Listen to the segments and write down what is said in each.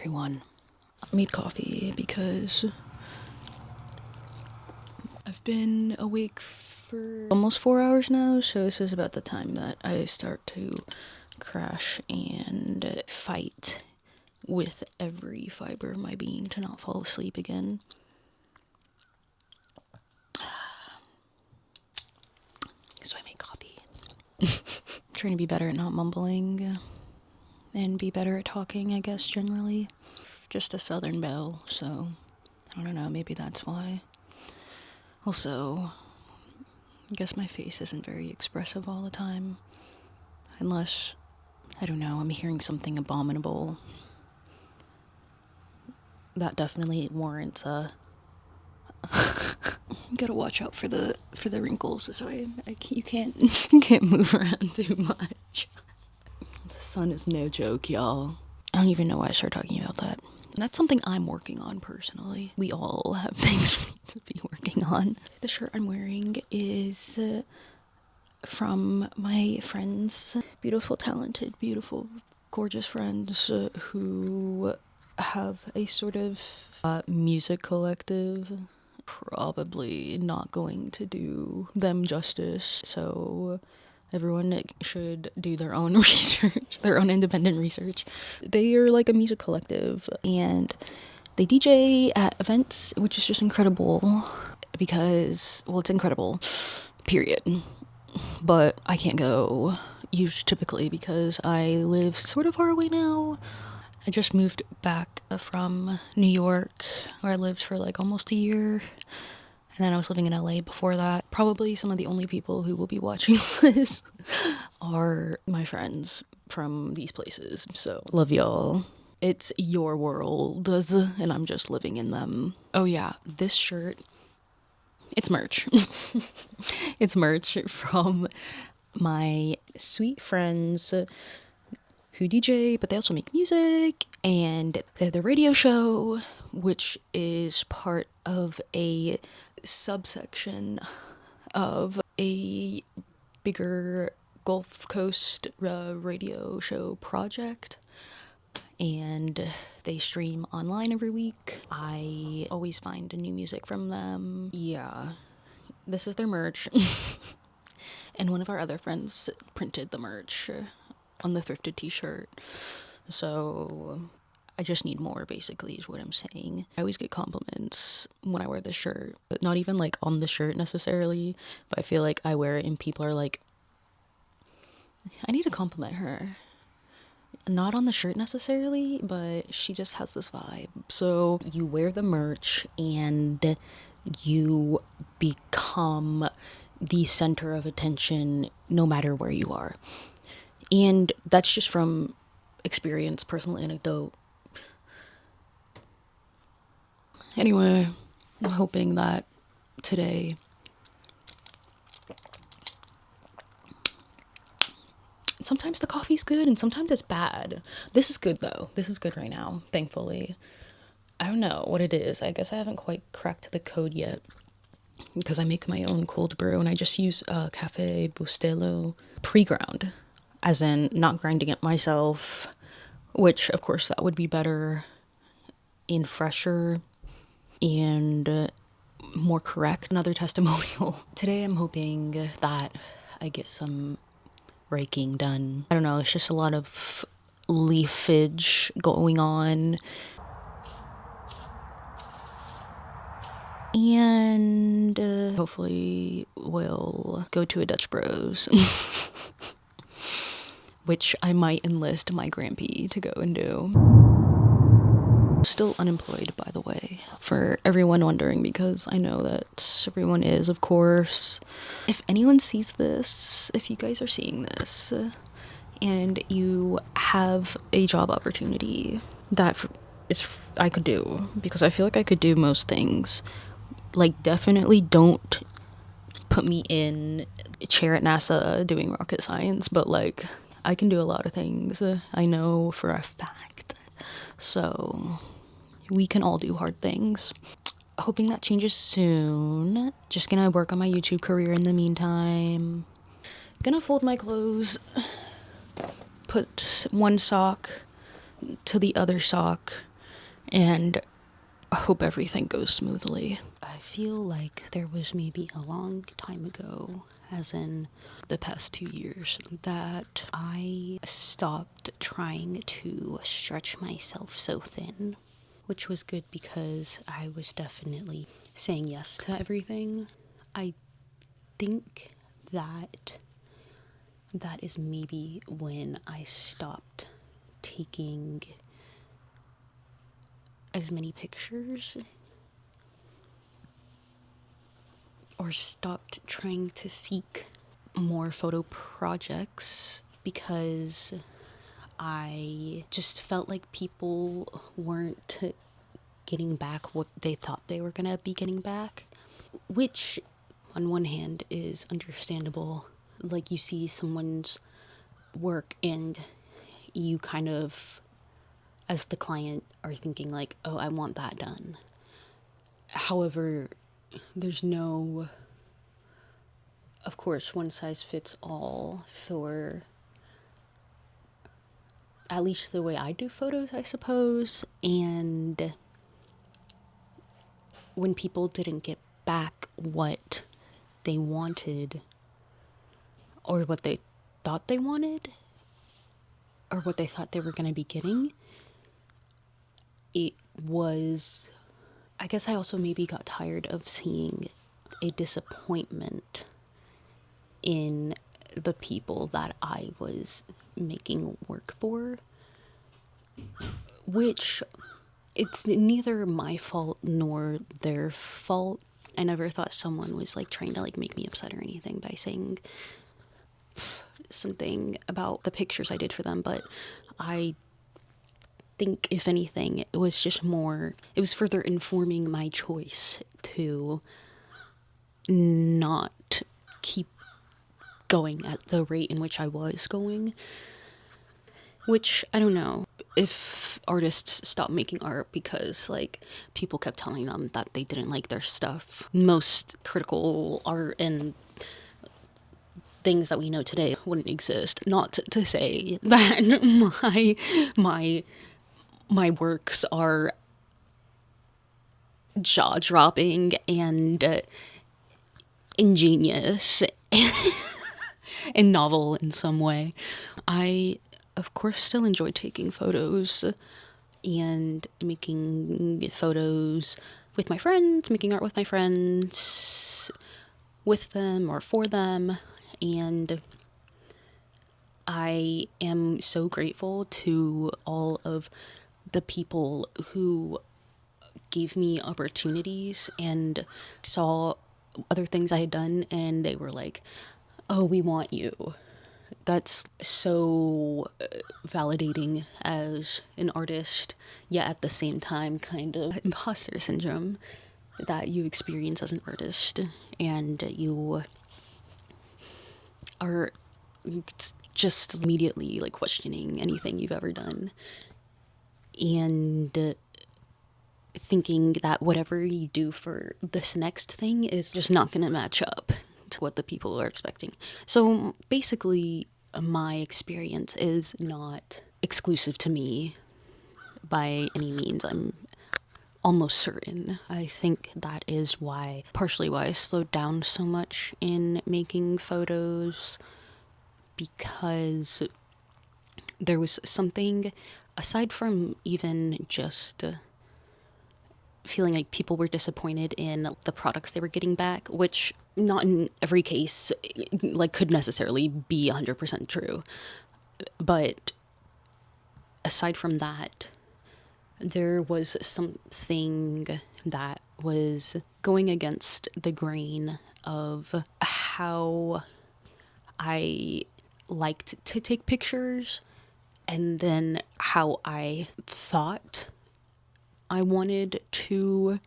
everyone. I made coffee because I've been awake for almost 4 hours now, so this is about the time that I start to crash and fight with every fiber of my being to not fall asleep again. So I made coffee. I'm trying to be better at not mumbling and be better at talking, I guess, generally. Just a Southern belle, so I don't know, maybe that's why. Also, I guess my face isn't very expressive all the time, unless, I don't know, I'm hearing something abominable. That definitely warrants a gotta watch out for the wrinkles, so you can't move around too much. The sun is no joke, y'all. I don't even know why I started talking about that. That's something I'm working on personally. We all have things we need to be working on. The shirt I'm wearing is from my friends, beautiful, talented, beautiful, gorgeous friends who have a sort of music collective. Probably not going to do them justice, so everyone should do their own research, their own independent research. They are like a music collective, and they DJ at events, which is just incredible because, well, it's incredible, period. But I can't go typically because I live sort of far away now. I just moved back from New York, where I lived for like almost a year. And then I was living in LA before that. Probably some of the only people who will be watching this are my friends from these places. So, love y'all. It's your worlds, and I'm just living in them. Oh yeah, this shirt, it's merch. It's merch from my sweet friends who DJ, but they also make music, and they have their radio show, which is part of a subsection of a bigger Gulf Coast radio show project, and they stream online every week. I always find new music from them. Yeah, this is their merch. And one of our other friends printed the merch on the thrifted t-shirt. So I just need more, basically, is what I'm saying. I always get compliments when I wear this shirt, but not even like on the shirt necessarily, but I feel like I wear it and people are like, I need to compliment her. Not on the shirt necessarily, but she just has this vibe. So you wear the merch and you become the center of attention no matter where you are. And that's just from experience, personal anecdote. Anyway, I'm hoping that today sometimes the coffee's good and sometimes it's bad. This is good though. This is good right now, thankfully. I don't know what it is. I guess I haven't quite cracked the code yet because I make my own cold brew and I just use Cafe Bustelo pre-ground, as in not grinding it myself, which of course that would be better and fresher and more correct. Another testimonial. Today I'm hoping that I get some raking done. I don't know, there's just a lot of leafage going on. And hopefully we'll go to a Dutch Bros. Which I might enlist my Grampy to go and do. Still unemployed, by the way, for everyone wondering, because I know that everyone is, of course. If anyone sees this, if you guys are seeing this, and you have a job opportunity that I could do, because I feel like I could do most things. Like, definitely don't put me in a chair at NASA doing rocket science, but like, I can do a lot of things, I know for a fact. So we can all do hard things. Hoping that changes soon. Just gonna work on my YouTube career in the meantime. Gonna fold my clothes, put one sock to the other sock, and I hope everything goes smoothly. I feel like there was maybe a long time ago, as in the past 2 years, that I stopped trying to stretch myself so thin, which was good because I was definitely saying yes to everything. I think that is maybe when I stopped taking as many pictures, or stopped trying to seek more photo projects, because I just felt like people weren't getting back what they thought they were gonna be getting back, which on one hand is understandable. Like, you see someone's work and you kind of, as the client, are thinking like, oh, I want that done. However, there's no, of course, one size fits all for at least the way I do photos, I suppose. And when people didn't get back what they wanted, or what they thought they wanted, or what they thought they were going to be getting, it was, I guess I also maybe got tired of seeing a disappointment in the people that I was making work for, which it's neither my fault nor their fault. I never thought someone was like trying to like make me upset or anything by saying something about the pictures I did for them, but I think if anything, it was just more, it was further informing my choice to not keep going at the rate in which I was going. Which, I don't know, if artists stopped making art because like people kept telling them that they didn't like their stuff. Most critical art and things that we know today wouldn't exist. Not to say that my works are jaw-dropping and ingenious and novel in some way. I, of course, still enjoy taking photos and making photos with my friends, making art with my friends, with them or for them. And I am so grateful to all of the people who gave me opportunities and saw other things I had done, and they were like, oh, we want you. That's so validating as an artist, yet at the same time kind of imposter syndrome that you experience as an artist, and you are just immediately like questioning anything you've ever done, and thinking that whatever you do for this next thing is just not going to match up to what the people are expecting. So basically, my experience is not exclusive to me by any means. I'm almost certain. I think that is partially why I slowed down so much in making photos, because there was something, aside from even just feeling like people were disappointed in the products they were getting back, which not in every case like could necessarily be 100% true. But aside from that, there was something that was going against the grain of how I liked to take pictures, and then how I thought I wanted to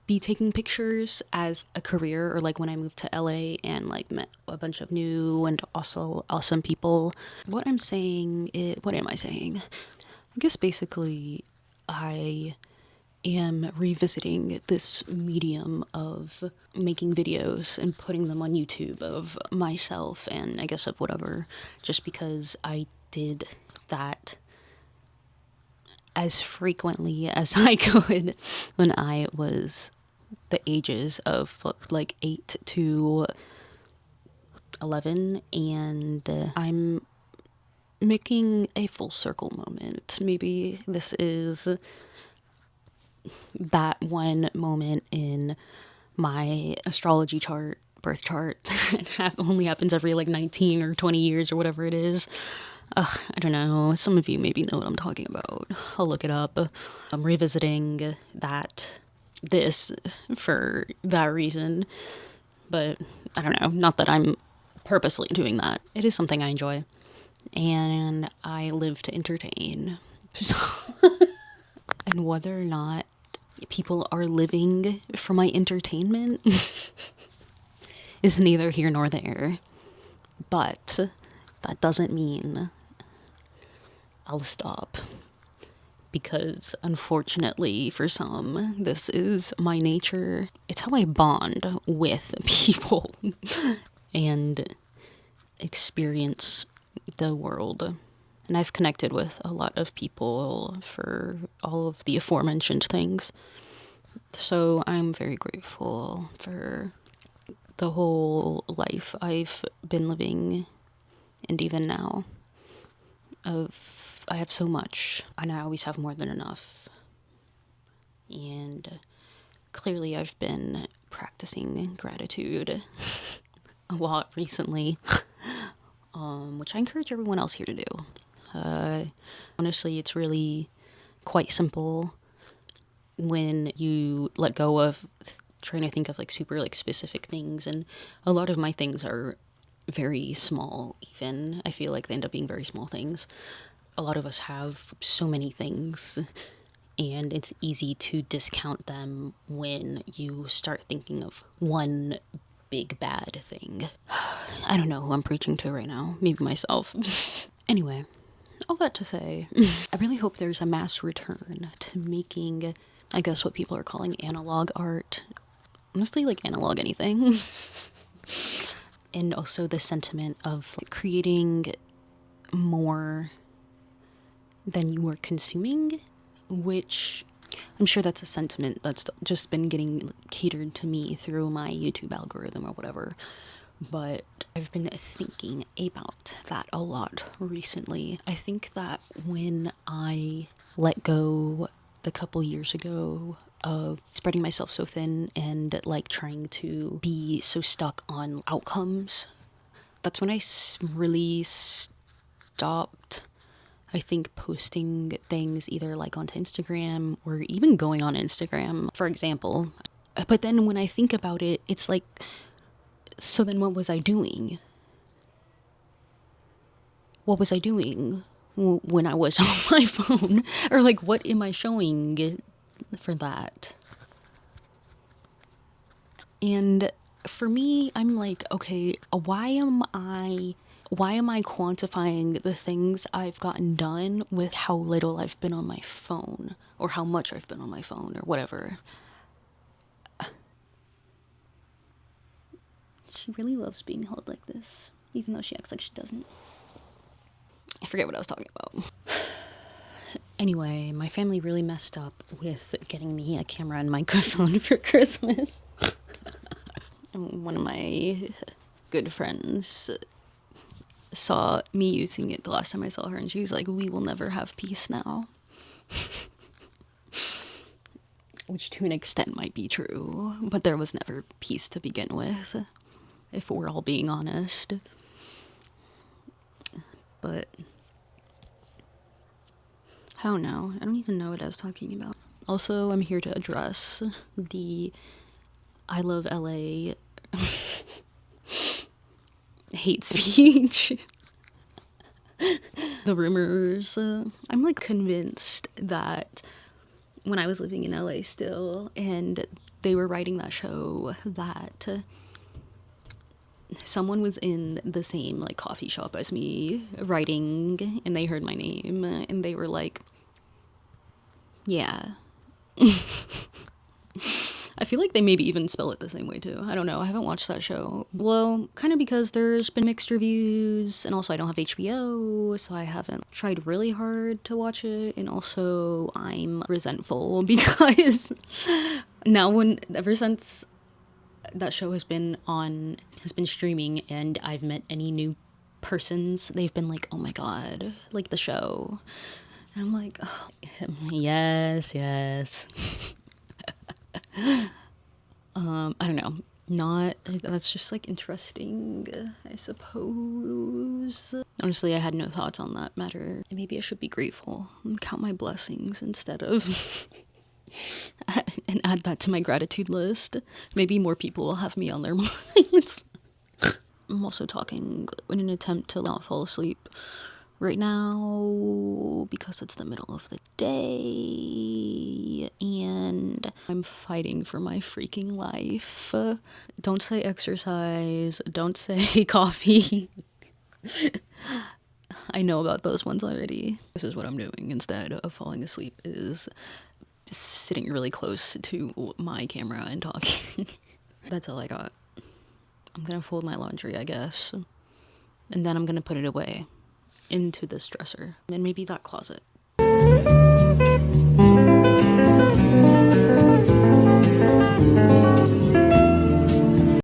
be taking pictures as a career, or like when I moved to LA and like met a bunch of new and also awesome people. What am I saying? I guess basically I am revisiting this medium of making videos and putting them on YouTube of myself, and I guess of whatever, just because I did that as frequently as I could when I was the ages of like 8 to 11, and I'm making a full circle moment. Maybe this is that one moment in my astrology chart, birth chart, that only happens every like 19 or 20 years or whatever it is. I don't know. Some of you maybe know what I'm talking about. I'll look it up. I'm revisiting this for that reason. But I don't know. Not that I'm purposely doing that. It is something I enjoy. And I live to entertain. And whether or not people are living for my entertainment is neither here nor there. But that doesn't mean I'll stop. Because unfortunately for some, this is my nature. It's how I bond with people and experience the world. And I've connected with a lot of people for all of the aforementioned things. So I'm very grateful for the whole life I've been living, and even now. I have so much, and I always have more than enough. And clearly I've been practicing gratitude a lot recently, which I encourage everyone else here to do. Honestly, it's really quite simple when you let go of trying to think of like super like specific things, and a lot of my things are very small. Even I feel like they end up being very small things. A lot of us have so many things, and it's easy to discount them when you start thinking of one big bad thing. I don't know who I'm preaching to right now. Maybe myself. Anyway, all that to say, I really hope there's a mass return to making, I guess, what people are calling analog art. Honestly, like analog anything. And also the sentiment of like, creating more than you are consuming, which I'm sure that's a sentiment that's just been getting catered to me through my YouTube algorithm or whatever. But I've been thinking about that a lot recently. I think that when I let go a couple years ago of spreading myself so thin and like trying to be so stuck on outcomes, that's when I really stopped, I think, posting things either like onto Instagram or even going on Instagram, for example. But then when I think about it, it's like, so then what was I doing? What was I doing when I was on my phone? Or like, what am I showing for that? And for me, I'm like, okay, why am I quantifying the things I've gotten done with how little I've been on my phone, or how much I've been on my phone, or whatever? She really loves being held like this, even though she acts like she doesn't. I forget what I was talking about. Anyway, my family really messed up with getting me a camera and microphone for Christmas. One of my good friends saw me using it the last time I saw her, and she was like, "We will never have peace now." Which to an extent might be true, but there was never peace to begin with, if we're all being honest. But I don't know. I don't even know what I was talking about. Also, I'm here to address the I love LA hate speech. The rumors. I'm like convinced that when I was living in LA still, and they were writing that show, that someone was in the same like coffee shop as me writing, and they heard my name, and they were like, yeah. I feel like they maybe even spell it the same way too. I don't know. I haven't watched that show. Well, kind of because there's been mixed reviews, and also I don't have HBO, so I haven't tried really hard to watch it. And also I'm resentful because ever since that show has been streaming, and I've met any new persons, they've been like, oh my god, like the show. And I'm like, oh, yes. I don't know. That's just like interesting, I suppose. Honestly, I had no thoughts on that matter. Maybe I should be grateful and count my blessings instead of and add that to my gratitude list. Maybe more people will have me on their minds. I'm also talking in an attempt to not fall asleep right now because it's the middle of the day and I'm fighting for my freaking life. Don't say exercise, don't say coffee. I know about those ones already. This is what I'm doing instead of falling asleep, is sitting really close to my camera and talking. That's all I got. I'm gonna fold my laundry, I guess, and then I'm gonna put it away into this dresser and maybe that closet.